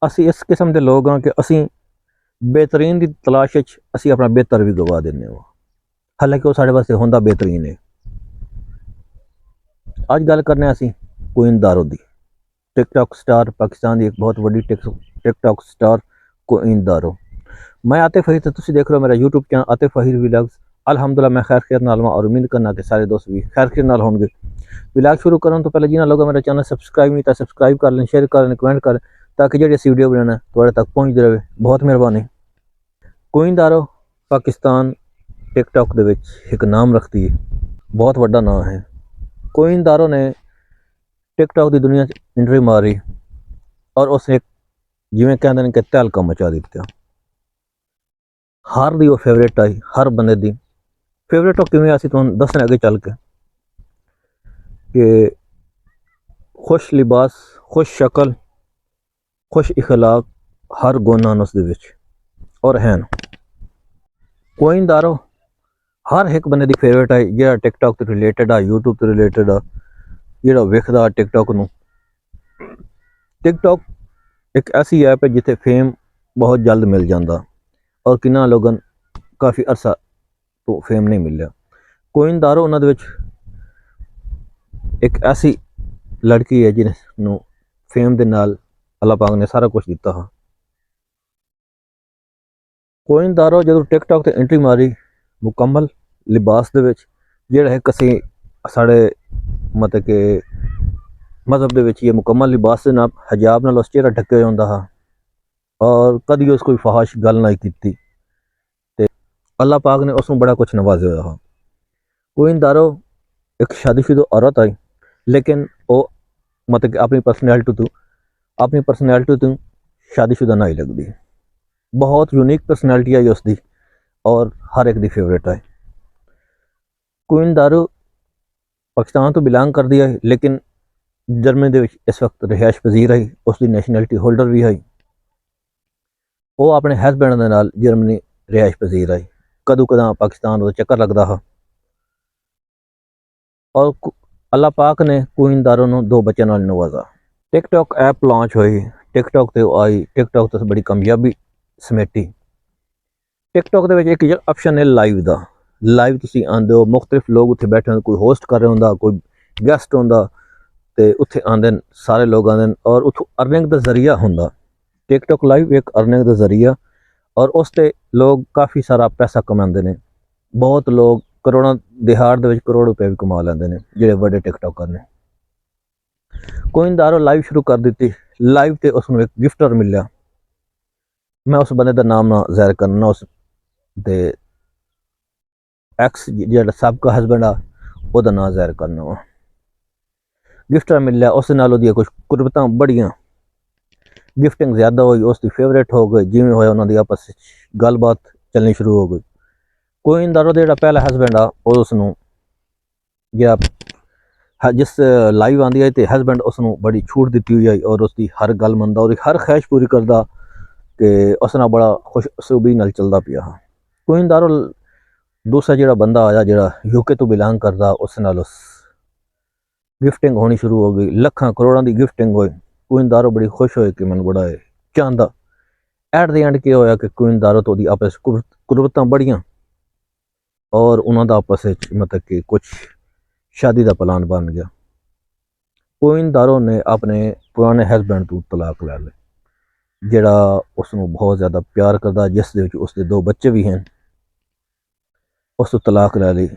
ਅਸੀਂ ਇਸ ਕਿਸਮ ਦੇ ਲੋਕ ਹਾਂ ਕਿ ਅਸੀਂ ਬਿਹਤਰੀਨ ਦੀ ਤਲਾਸ਼ ਵਿੱਚ ਅਸੀਂ ਆਪਣਾ ਬਿਹਤਰ ਵੀ ਗਵਾ ਦਿੰਦੇ ਹਾਂ, ਹਾਲਾਂਕਿ ਉਹ ਸਾਡੇ ਵਾਸਤੇ ਹੁੰਦਾ ਬਿਹਤਰੀਨ ਹੈ। ਅੱਜ ਗੱਲ ਕਰਨੇ ਹਾਂ ਅਸੀਂ ਕੁਈਨ ਦਾਰੋ ਦੀ। टिकटॉक स्टार पाकिस्तान की एक बहुत बड़ी टिकटॉक स्टार कुइन दारो। मैं आतिफ फहीर, तो तुम देख रहे हो मेरा यूट्यूब चैनल आतिफ फहीर व्लॉग्स। अल्हम्दुलिल्लाह मैं खैर खैर नाल और उम्मीद करना कि सारे दोस्त भी खैर खैर नाल होंगे। व्लॉग शुरू करने तो पहले जिन्होंने लोगों मेरा चैनल सब्सक्राइब नहीं था सब्सक्राइब कर लें, शेयर कर लें, कमेंट करें, ताकि जी वीडियो बनाना थोड़े तक पहुँचती रहे। बहुत मेहरबानी। कुइन दारो पाकिस्तान टिकटॉक के एक नाम रखती है, बहुत बड़ा नाम है। कुइन दारो ने टिकटॉक की दुनिया एंट्री मारी और उसने जिमें कहते हैं कि तहलका मचा दिता। हर दी वो फेवरेट आई, हर बंदे दी फेवरेट हो किवें असीं तुहानूं दस्सने अगे चल के कि खुश लिबास, खुश शक्ल, खुश इखलाक, हर गुण उस दे विच और हैन। कुइन दारो हर एक बंदे दी फेवरेट आई, जिहड़ा टिकटॉक तो रिलेटेड आ, यूट्यूब तो रिलेटेड आ, जिहड़ा वेखदा टिकटॉक नूं। टिकटॉक एक ऐसी ऐप है जिथे फेम बहुत जल्द मिल जाता और किन्ना लोगन काफ़ी अरसा तो फेम नहीं मिलिया। कुइन दारो उन्हां दे विच एक ऐसी लड़की है जिन्होंने फेम दे नाल अल्लाह पाक ने सारा कुछ दिता हा। कुइन दारो जदों टिकटॉक ते एंट्री मारी मुकम्मल लिबास दे विच, जिहड़ा एक असीं साढ़े मतलब कि मजहब दे विच ये मुकम्मल लिबास दे नाल हिजाब नाल उस चेहरा ढके होया हुंदा हा और कदी उस कोई फहाश गल नहीं की। अल्लाह पाक ने उसनूं बड़ा कुछ नवाजे हुआ हा। कुइन दारो एक शादीशुदा औरत आई, लेकिन वो मतलब कि अपनी परसनैलिटी तो शादीशुदा नहीं लगती। बहुत यूनीक परसनैलिटी आई उसकी और हर एक दी फेवरेट आई। कुइन दारो पाकिस्तान तो बिलोंग करती है, लेकिन जर्मनी दे विच इस वक्त रिहायश पजीर आई, उसकी नैशनैलिटी होल्डर भी आई। वो अपने हसबैंड के नाल जर्मनी रिहायश पजीर आई, कदों कदा पाकिस्तान वो चक्कर लगता हा और अल्लाह पाक ने कुइन दारो नूं 2 बच्चों नाल नवाजा। टिकटॉक ऐप लॉन्च हुई, टिकटॉक ते आई, टिकटॉक तो बड़ी कामयाबी समेटी। टिकटॉक दे विच एक ऑप्शन है लाइव दा। लाइव तुसीं आंदे हो, मुख्तलिफ लोग उत्थे बैठे होंदे, कोई होस्ट कर रहा हुंदा, कोई गैस्ट हुंदा ते उत्थे आंदे सारे लोग आंदे और उत्थों अर्निंग दा जरिया हुंदा। टिकटॉक लाइव एक अर्निंग दा जरिया और उस ते लोग काफ़ी सारा पैसा कमाते हैं। बहुत लोग करोड़ों दिहाड़ दे विच करोड़ रुपए भी कमा लेंदे ने जिहड़े बड़े टिकटॉकर ने। कुइन दारो लाइव शुरू कर दी। लाइव ते उसनूं एक गिफ्टर मिलिया। मैं उस बंदे का नाम ना ज़ाहिर करना, उस दे एक्स जिहड़ा सबका हसबैंड आ उहदा नाम ज़ाहिर करना वा। गिफ्टर मिलिया, उस नाल उहदियां कुछ कुर्बतां बढ़ियां, गिफ्टिंग ज़्यादा हुई, उसकी फेवरेट हो गई, जिवें होया उन्हां दी आपस गलबात चलनी शुरू हो गई। कुइन दारो दा जिहड़ा पहला हसबैंड आ उसनूं जिस लाइव आंदी है तो हसबैंड उसनूं बड़ी छूट दी हुई आई और उसकी हर गल मनदा और हर ख्वाहिश पूरी करता कि उस नाल बड़ा खुश सूबी नाल चलदा पिया हा। कुइन दारो दूसरा जिहड़ा बंदा आया जिहड़ा यूके तो बिलोंग करता, उस नाल उस गिफ्टिंग होनी शुरू हो गई, लखां करोड़ों की गिफ्टिंग हुई। कुइन दारो बड़ी खुश होए कि मैनूं बड़ा चाहता। एट द एंड क्या होया कि कुइन दारो तो आपस कुर्बतां बढ़ियां और उन्हां दा आपस मतलब कि कुछ शादी का प्लान बन गया। कुइन दारो ने अपने पुराने हसबैंड तो तलाक लै ली, जिहड़ा उसनूं बहुत ज़्यादा प्यार करता, जिस दे विच उसके 2 बच्चे भी हैं। उस तो तलाक लै ली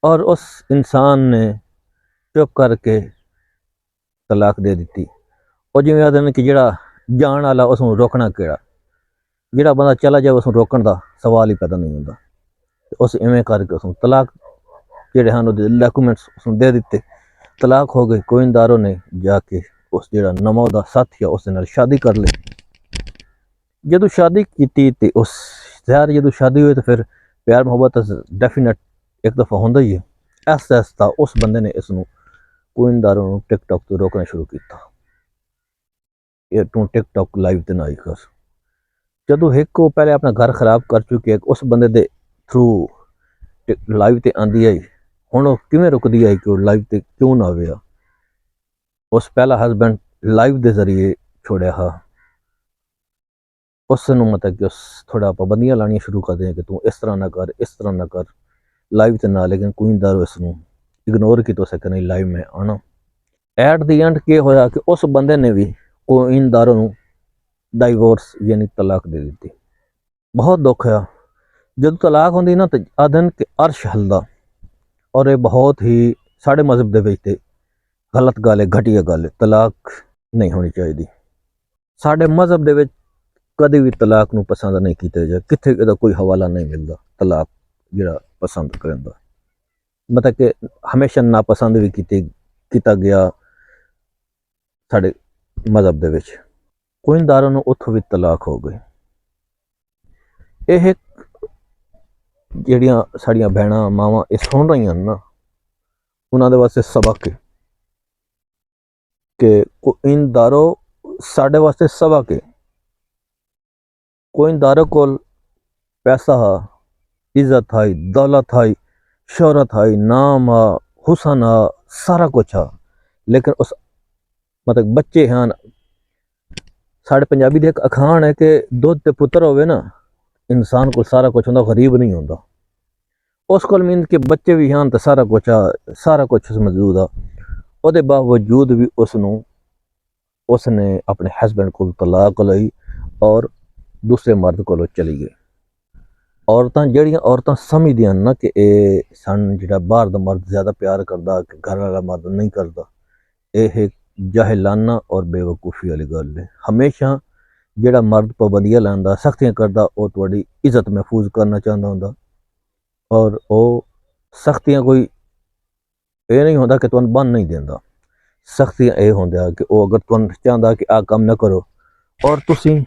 और उस इंसान ने चुप करके तलाक दे दी। और जिवें आखदे कि जिहड़ा जाण वाला उसनूं रोकना किहड़ा, जिहड़ा बंदा चला जाए उसनूं रोकण दा सवाल ही पैदा नहीं हुंदा। उस इवें करके उसनूं तलाक जिहड़े हन उहदे डॉक्यूमेंट्स उसनूं दे दित्ते, तलाक हो गई। कुइन दारो ने जाके उस जिहड़ा नवां उहदा साथी आ उस नाल शादी कर ली। जदों शादी की तो उस ज़ाहिर जदों शादी हुई तो फिर प्यार मुहब्बत डेफिनेट एक दफ़ा होंदा ही है। आहिस्ता आहिस्ता उस बंदे ने इसनूं कुइन दारो नूं टिकटॉक तो रोकना शुरू किया। ये तू टिकटॉक लाइव ते ना आई कर। जदों एक वो पहले अपना घर खराब कर चुकी है, उस बंदे दे थ्रू लाइव ते आंदी आई, हुण वो किवें रुकदी आई कि वो लाइव ते क्यों ना आवे। उस पहला हसबैंड लाइव के जरिए छोड़िया हा ਉਸ ਨੂੰ ਮਤਲਬ ਕਿ ਉਸ ਥੋੜਾ ਪਾਬੰਦੀਆਂ ਲਾਣੀਆਂ ਸ਼ੁਰੂ ਕਰਦੇ ਆ ਕਿ ਤੂੰ ਇਸ ਤਰ੍ਹਾਂ ਨਾ ਕਰ, ਇਸ ਤਰ੍ਹਾਂ ਨਾ ਕਰ ਲਾਈਵ ਤੇ ਨਾ। ਲੇਕਿਨ ਕੁਇਨਦਾਰ ਇਸ ਨੂੰ ਇਗਨੋਰ ਕੀਤਾ ਸਕੇ ਨਹੀਂ, ਲਾਈਵ ਮੈਂ ਆਣਾ। ਐਟ ਦੀ ਐਂਡ ਕੀ ਹੋਇਆ ਕਿ ਉਸ ਬੰਦੇ ਨੇ ਵੀ ਕੁਇਨਦਾਰ ਨੂੰ ਡਾਈਵੋਰਸ ਯਾਨੀ ਤਲਾਕ ਦੇ ਦਿੱਤੀ। ਬਹੁਤ ਦੁੱਖ ਆ ਜਦੋਂ ਤਲਾਕ ਹੁੰਦੀ ਨਾ ਤੇ ਆਦਨ ਕਿ ਅਰਸ਼ ਹਲਦਾ, ਔਰ ਇਹ ਬਹੁਤ ਹੀ ਸਾਡੇ ਮਜ਼ਹਬ ਦੇ ਵਿੱਚ ਤੇ ਗਲਤ ਗੱਲ ਹੈ, ਘਟੀਆ ਗੱਲ ਹੈ। ਤਲਾਕ ਨਹੀਂ ਹੋਣੀ ਚਾਹੀਦੀ। ਸਾਡੇ ਮਜ਼ਹਬ ਦੇ ਵਿੱਚ ਕਦੇ ਵੀ ਤਲਾਕ ਨੂੰ ਪਸੰਦ ਨਹੀਂ ਕੀਤਾ ਜਾ, ਕਿੱਥੇ ਇਹਦਾ ਕੋਈ ਹਵਾਲਾ ਨਹੀਂ ਮਿਲਦਾ ਤਲਾਕ ਜਿਹੜਾ ਪਸੰਦ ਕਰਨ ਦਾ। ਮਤਲਬ ਕਿ ਹਮੇਸ਼ਾ ਨਾਪਸੰਦ ਵੀ ਕੀਤਾ ਗਿਆ ਸਾਡੇ ਮਜ਼ਹਬ ਦੇ ਵਿੱਚ। ਕੁਇਨਦਾਰਾਂ ਨੂੰ ਉੱਥੋਂ ਵੀ ਤਲਾਕ ਹੋ ਗਈ। ਇਹ ਜਿਹੜੀਆਂ ਸਾਡੀਆਂ ਭੈਣਾਂ ਮਾਵਾਂ ਇਹ ਸੁਣ ਰਹੀਆਂ ਨਾ, ਉਹਨਾਂ ਦੇ ਵਾਸਤੇ ਸਬਕ ਹੈ ਕਿ ਕੁਇਨਦਾਰੋ ਸਾਡੇ ਵਾਸਤੇ ਸਬਕ ਹੈ। ਕੁਇਨਦਾरों को पैसा हा, इज्जत हाई, दौलत हाई, शोहरत हाई, नाम हा, हुसन हा, सारा कुछ हा। लेकिन उस मतलब बच्चे हैं साढ़े पंजाबी दे एक अखान है कि दुध ते पुत्र होवे ना, इंसान को सारा कुछ होंदा, गरीब नहीं होंदा। उस कोल मीन के बच्चे भी हैं तो सारा कुछ आ, सारा कुछ मौजूद आ। ਉਹਦੇ ਬਾਵਜੂਦ ਵੀ ਉਸਨੇ ਆਪਣੇ ਹਸਬੈਂਡ ਕੋਲ ਤਲਾਕ ਲਈ ਔਰ ਦੂਸਰੇ ਮਰਦ ਕੋਲੋਂ ਚਲੀ ਗਈ। ਜਿਹੜੀਆਂ ਔਰਤਾਂ ਸਮਝਦੀਆਂ ਨਾ ਕਿ ਇਹ ਸਾਨੂੰ ਜਿਹੜਾ ਬਾਹਰ ਦਾ ਮਰਦ ਜ਼ਿਆਦਾ ਪਿਆਰ ਕਰਦਾ, ਕਿ ਘਰ ਵਾਲਾ ਮਰਦ ਨਹੀਂ ਕਰਦਾ, ਇਹ ਜਾਹਿਲਾਨਾ ਔਰ ਬੇਵਕੂਫੀ ਵਾਲੀ ਗੱਲ ਹੈ। ਹਮੇਸ਼ਾ ਜਿਹੜਾ ਮਰਦ ਪਾਬੰਦੀਆਂ ਲਾਉਂਦਾ, ਸਖਤੀਆਂ ਕਰਦਾ, ਉਹ ਤੁਹਾਡੀ ਇੱਜ਼ਤ ਮਹਿਫੂਜ਼ ਕਰਨਾ ਚਾਹੁੰਦਾ ਹੁੰਦਾ। ਔਰ ਉਹ ਸਖਤੀਆਂ ਕੋਈ ਇਹ ਨਹੀਂ ਹੁੰਦਾ ਕਿ ਤੁਹਾਨੂੰ ਬੰਨ ਨਹੀਂ ਦਿੰਦਾ। ਸਖਤੀਆਂ ਇਹ ਹੁੰਦਾ ਕਿ ਉਹ ਅਗਰ ਤੁਹਾਨੂੰ ਚਾਹੁੰਦਾ ਕਿ ਆਹ ਕੰਮ ਨਾ ਕਰੋ ਔਰ ਤੁਸੀਂ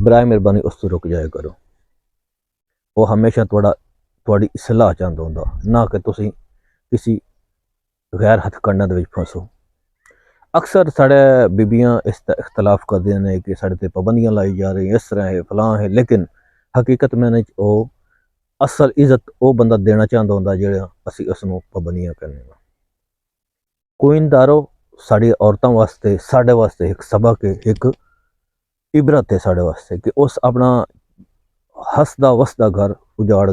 ਬਰਾਏ ਮਿਹਰਬਾਨੀ ਉਸ ਤੋਂ ਰੁਕ ਜਾਇਆ ਕਰੋ। ਉਹ ਹਮੇਸ਼ਾ ਤੁਹਾਡੀ ਇਸਲਾਹ ਚਾਹੁੰਦਾ ਹੁੰਦਾ, ਨਾ ਕਿ ਤੁਸੀਂ ਕਿਸੇ ਗੈਰ ਹੱਥਕੰਡਾਂ ਦੇ ਵਿੱਚ ਫਸੋ। ਅਕਸਰ ਸਾਡੇ ਬੀਬੀਆਂ ਇਸ ਦਾ ਇਖਤਲਾਫ ਕਰਦੀਆਂ ਨੇ ਕਿ ਸਾਡੇ 'ਤੇ ਪਾਬੰਦੀਆਂ ਲਾਈ ਜਾ ਰਹੀਆਂ, ਇਸ ਤਰ੍ਹਾਂ ਹੈ, ਫਲਾਂ ਹੈ। ਲੇਕਿਨ ਹਕੀਕਤ में ਉਹ ਅਸਲ ਇੱਜ਼ਤ ਉਹ ਬੰਦਾ ਦੇਣਾ ਚਾਹੁੰਦਾ ਹੁੰਦਾ ਜਿਹੜਾ ਅਸੀਂ ਉਸ ਨੂੰ ਪਾਬੰਦੀਆਂ ਕਰਨੇ। ਕੁਇਨਦਾਰੋ ਸਾਡੀ ਔਰਤਾਂ ਵਾਸਤੇ, ਸਾਡੇ ਵਾਸਤੇ ਇੱਕ ਸਬਕ ਹੈ, ਇੱਕ ਇਬਰਤ ਹੈ ਸਾਡੇ ਵਾਸਤੇ ਕਿ ਉਸ ਆਪਣਾ ਹੱਸਦਾ ਵਸਦਾ ਘਰ ਉਜਾੜ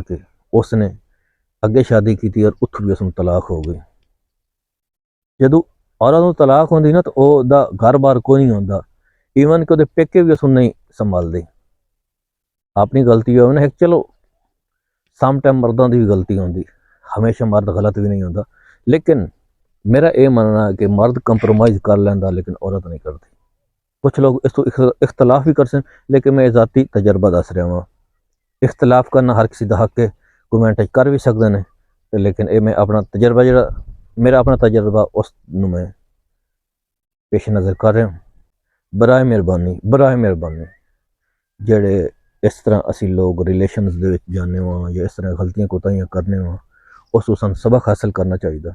ਕੇ ਉਸਨੇ ਅੱਗੇ ਸ਼ਾਦੀ ਕੀਤੀ ਔਰ ਉੱਥੋਂ ਵੀ ਉਸਨੂੰ ਤਲਾਕ ਹੋ ਗਈ। ਜਦੋਂ ਔਰਤ ਨੂੰ ਤਲਾਕ ਹੁੰਦੀ ਨਾ ਤਾਂ ਉਹਦਾ ਘਰ-ਬਾਰ ਕੋਈ ਨਹੀਂ ਹੁੰਦਾ, ਈਵਨ ਕਿ ਉਹਦੇ ਪੇਕੇ ਵੀ ਉਸਨੂੰ ਨਹੀਂ ਸੰਭਾਲਦੇ। ਆਪਣੀ ਗਲਤੀ ਹੋਵੇ ਨਾ, ਚਲੋ ਸਮ ਟਾਈਮ ਮਰਦਾਂ ਦੀ ਵੀ ਗਲਤੀ ਹੁੰਦੀ, ਹਮੇਸ਼ਾ ਮਰਦ ਗਲਤ ਵੀ ਨਹੀਂ ਹੁੰਦਾ। ਲੇਕਿਨ ਮੇਰਾ ਇਹ ਮੰਨਣਾ ਕਿ ਮਰਦ ਕੰਪਰੋਮਾਈਜ਼ ਕਰ ਲੈਂਦਾ ਲੇਕਿਨ ਔਰਤ ਨਹੀਂ ਕਰਦੀ। ਕੁਛ ਲੋਕ ਇਸ ਤੋਂ ਇਖਤਲਾਫ ਵੀ ਕਰ ਸਕਦੇ, ਲੇਕਿਨ ਮੈਂ ਜ਼ਾਤੀ ਤਜਰਬਾ ਦੱਸ ਰਿਹਾ ਵਾਂ। ਇਖਤਲਾਫ ਕਰਨਾ ਹਰ ਕਿਸੇ ਦਾ ਹੱਕ ਹੈ, ਕਮੈਂਟ ਕਰ ਵੀ ਸਕਦੇ ਨੇ, ਲੇਕਿਨ ਇਹ ਮੈਂ ਆਪਣਾ ਤਜਰਬਾ ਜਿਹੜਾ ਮੇਰਾ ਆਪਣਾ ਤਜਰਬਾ ਉਸ ਨੂੰ ਮੈਂ ਪੇਸ਼ ਨਜ਼ਰ ਕਰ ਰਿਹਾ। ਬਰਾਏ ਮਿਹਰਬਾਨੀ ਜਿਹੜੇ ਇਸ ਤਰ੍ਹਾਂ ਅਸੀਂ ਲੋਕ ਰਿਲੇਸ਼ਨਸ ਦੇ ਵਿੱਚ ਜਾਂਦੇ ਹਾਂ ਜਾਂ ਇਸ ਤਰ੍ਹਾਂ ਗਲਤੀਆਂ ਕੋਤਾਹੀਆਂ ਕਰਨੇ ਹਾਂ, ਉਸ ਤੋਂ ਸਾਨੂੰ ਸਬਕ ਹਾਸਲ ਕਰਨਾ ਚਾਹੀਦਾ।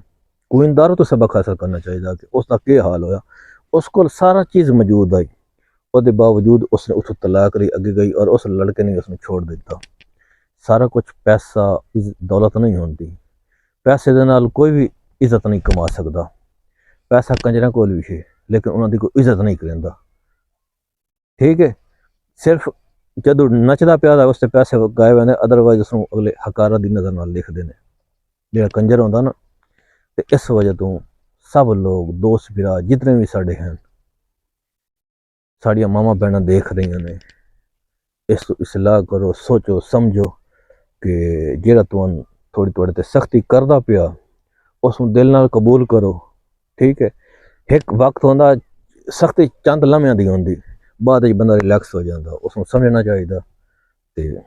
ਕੁਇਨਦਾਰੋਂ ਤੋਂ ਸਬਕ ਹਾਸਲ ਕਰਨਾ ਚਾਹੀਦਾ ਕਿ ਉਸ ਦਾ ਕੀ ਹਾਲ ਹੋਇਆ। ਉਸ ਕੋਲ ਸਾਰਾ ਚੀਜ਼ ਮੌਜੂਦ ਆਈ, ਉਹਦੇ ਬਾਵਜੂਦ ਉਸਨੇ ਉੱਥੋਂ ਤਲਾਕ ਲਈ ਅੱਗੇ ਗਈ ਔਰ ਉਸ ਲੜਕੇ ਨੇ ਉਸਨੂੰ ਛੋੜ ਦਿੱਤਾ। ਸਾਰਾ ਕੁਝ ਪੈਸਾ ਦੌਲਤ ਨਹੀਂ ਹੁੰਦੀ, ਪੈਸੇ ਦੇ ਨਾਲ ਕੋਈ ਵੀ ਇੱਜ਼ਤ ਨਹੀਂ ਕਮਾ ਸਕਦਾ। ਪੈਸਾ ਕੰਜਰਾਂ ਕੋਲ ਵੀ ਹੈ ਲੇਕਿਨ ਉਹਨਾਂ ਦੀ ਕੋਈ ਇੱਜ਼ਤ ਨਹੀਂ ਕਰਿੰਦਾ। ਠੀਕ ਹੈ, ਸਿਰਫ ਜਦੋਂ ਨੱਚਦਾ ਪਿਆ ਦਾ ਉਸ ਤੇ ਪੈਸੇ ਗਾਏ ਜਾਂਦੇ, ਅਦਰਵਾਈਜ਼ ਉਸਨੂੰ ਅਗਲੇ ਹਕਾਰਾ ਦੀ ਨਜ਼ਰ ਨਾਲ ਲਿਖਦੇ ਨੇ। ਜਿਹੜਾ ਕੰਜਰ ਹੁੰਦਾ ਨਾ, ਤੇ ਇਸ ਵਜ੍ਹਾ ਤੋਂ ਸਭ ਲੋਕ ਦੋਸਤ ਵੀਰਾ ਜਿਤਨੇ ਵੀ ਸਾਡੇ ਹਨ, ਸਾਡੀਆਂ ਮਾਵਾਂ ਭੈਣਾਂ ਦੇਖ ਰਹੀਆਂ ਨੇ, ਇਸ ਤੋਂ ਇਸਲਾਹ ਕਰੋ, ਸੋਚੋ ਸਮਝੋ ਕਿ ਜਿਹੜਾ ਤੁਹਾਨੂੰ ਤੁਹਾਡੇ ਤੇ ਸਖਤੀ ਕਰਦਾ ਪਿਆ ਉਸ ਨੂੰ ਦਿਲ ਨਾਲ ਕਬੂਲ ਕਰੋ। ਠੀਕ ਹੈ, ਇੱਕ ਵਕਤ ਹੁੰਦਾ ਸਖਤੀ ਚੰਦ ਲਮਿਆਂ ਦੀ ਹੁੰਦੀ, ਬਾਅਦ ਵਿੱਚ ਬੰਦਾ ਰਿਲੈਕਸ ਹੋ ਜਾਂਦਾ, ਉਸਨੂੰ ਸਮਝਣਾ ਚਾਹੀਦਾ। ਤੇ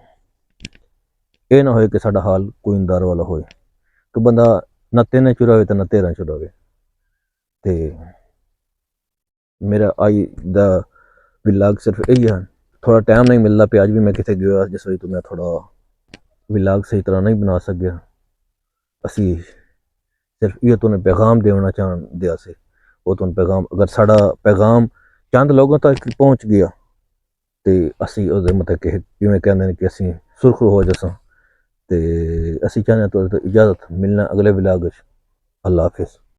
ਇਹ ਨਾ ਹੋਏ ਕਿ ਸਾਡਾ ਹਾਲ ਕੁਇਨਦਾਰ ਵਾਲਾ ਹੋਏ ਕਿ ਬੰਦਾ ਨਾ 3 ਚੁਰਾਵੇ ਤੇ ਨਾ 13 ਚੁਰਾਵੇ। ਤੇ ਮੇਰਾ ਅੱਜ ਦਾ ਵਿਲਾਗ ਸਿਰਫ ਇਹੀ ਹੈ। ਥੋੜਾ ਟਾਈਮ ਨਹੀਂ ਮਿਲਦਾ ਪਿਆ, ਅੱਜ ਵੀ ਮੈਂ ਕਿਤੇ ਗਿਆ ਜਿਸ ਵਜ੍ਹਾ ਤੋਂ ਮੈਂ ਥੋੜਾ ਵਿਲਾਗ ਸਹੀ ਤਰ੍ਹਾਂ ਨਹੀਂ ਬਣਾ ਸਕਿਆ। ਅਸੀਂ ਸਿਰਫ ਇਹ ਤੁਹਾਨੂੰ ਪੈਗਾਮ ਦੇਣਾ ਚਾਹੁੰਦੇ ਸੀ। ਉਹ ਤੁਹਾਨੂੰ ਪੈਗਾਮ, ਅਗਰ ਸਾਡਾ ਪੈਗਾਮ ਚੰਦ ਲੋਕਾਂ ਤੱਕ ਪਹੁੰਚ ਗਿਆ ਤੇ ਅਸੀਂ ਉਹਦੇ ਮਤਲਬ ਕਿ ਜਿਵੇਂ ਕਹਿੰਦੇ ਨੇ ਕਿ ਅਸੀਂ ਸੁਰਖਰੂ ਹੋ ਜਾਸਾਂ। ਤੇ ਅਸੀਂ ਚਾਹੁੰਦੇ ਹਾਂ ਤੁਹਾਡੇ ਤੋਂ ਇਜਾਜ਼ਤ ਮਿਲਣਾ ਅਗਲੇ ਵਿਲਾਗ ਵਿੱਚ। ਅੱਲਾ ਹਾਫਿਜ਼।